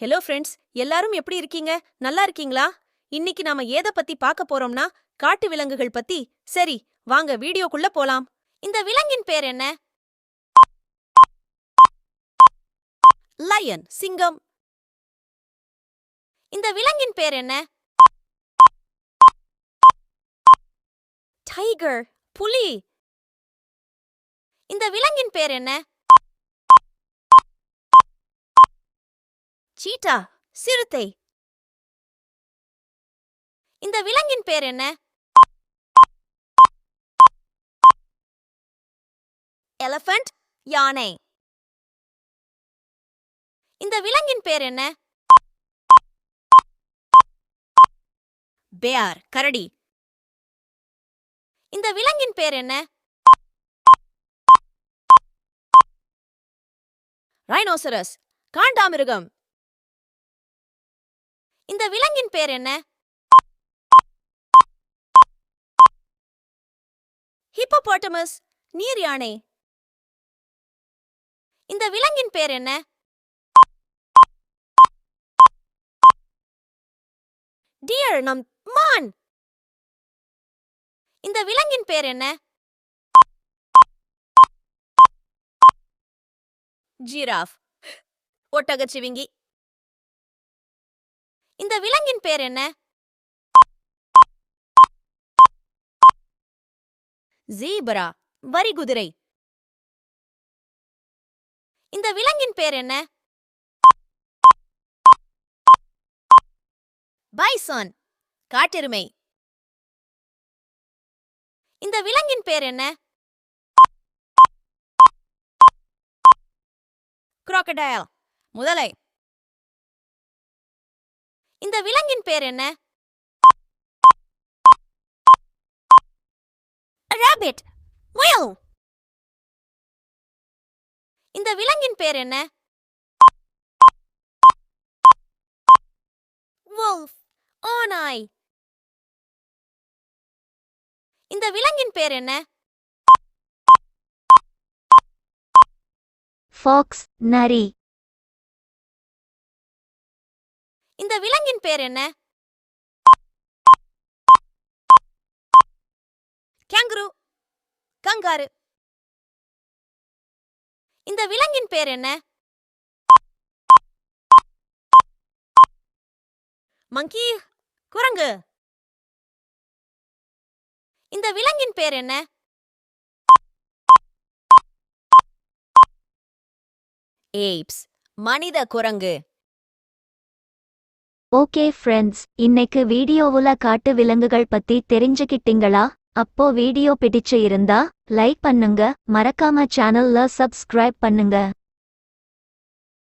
Hello friends, எல்லாரும் எப்படி இருக்கீங்க? நல்லா இருக்கீங்களா? இன்னைக்கு நாம ஏத பத்தி பார்க்க போறோம்னா காட்டு விலங்குகள் பத்தி. சரி, வாங்க வீடியோக்குள்ள போலாம். இந்த விலங்கின் பேர் என்ன? லயன், சிங்கம். இந்த விலங்கின் பேர் என்ன? டைகர், புலி. இந்த விலங்கின் பேர் என்ன? சீட்டா, சிறுத்தை. இந்த விலங்கின் பேர் என்ன? எலிஃபண்ட், யானை. இந்த விலங்கின் பேர் என்ன? பேர், கரடி. இந்த விலங்கின் பேர் என்ன? ரைனோசரஸ், காண்டாமிருகம். இந்த விலங்கின் பேர் என்ன? ஹிப்போபோட்டமஸ், நீர் யானை. இந்த விலங்கின் பேர் என்ன? டியர், நம் மான். இந்த விலங்கின் பேர் என்ன? ஜிராஃப், ஒட்டகச்சிவிங்கி. இந்த விலங்கின் பேர் என்ன? ஜீப்ரா, வரிகுதிரை. இந்த விலங்கின் பேர் என்ன? பைசான், காட்டெருமை. இந்த விலங்கின் பேர் என்ன? crocodile, முதலை. இந்த விலங்கின் பேர் என்ன? rabbit, முயல். இந்த விலங்கின் பேர் என்ன? wolf, ஓநாய். இந்த விலங்கின் பேர் என்ன? ஃபாக்ஸ், நரி. இந்த விலங்கின் பேர் என்ன? Kangaroo, kangaroo. இந்த விலங்கின் பேர் என்ன? மங்கி, குரங்கு. இந்த விலங்கின் பேர் என்ன? ஏப்ஸ், மனித குரங்கு. ஓகே ஃப்ரெண்ட்ஸ், இன்னைக்கு வீடியோவுல காட்டு விலங்குகள் பத்தி தெரிஞ்சுக்கிட்டீங்களா? அப்போ வீடியோ பிடிச்சு இருந்தா லைக் பண்ணுங்க, மறக்காம சேனல்ல சப்ஸ்கிரைப் பண்ணுங்க.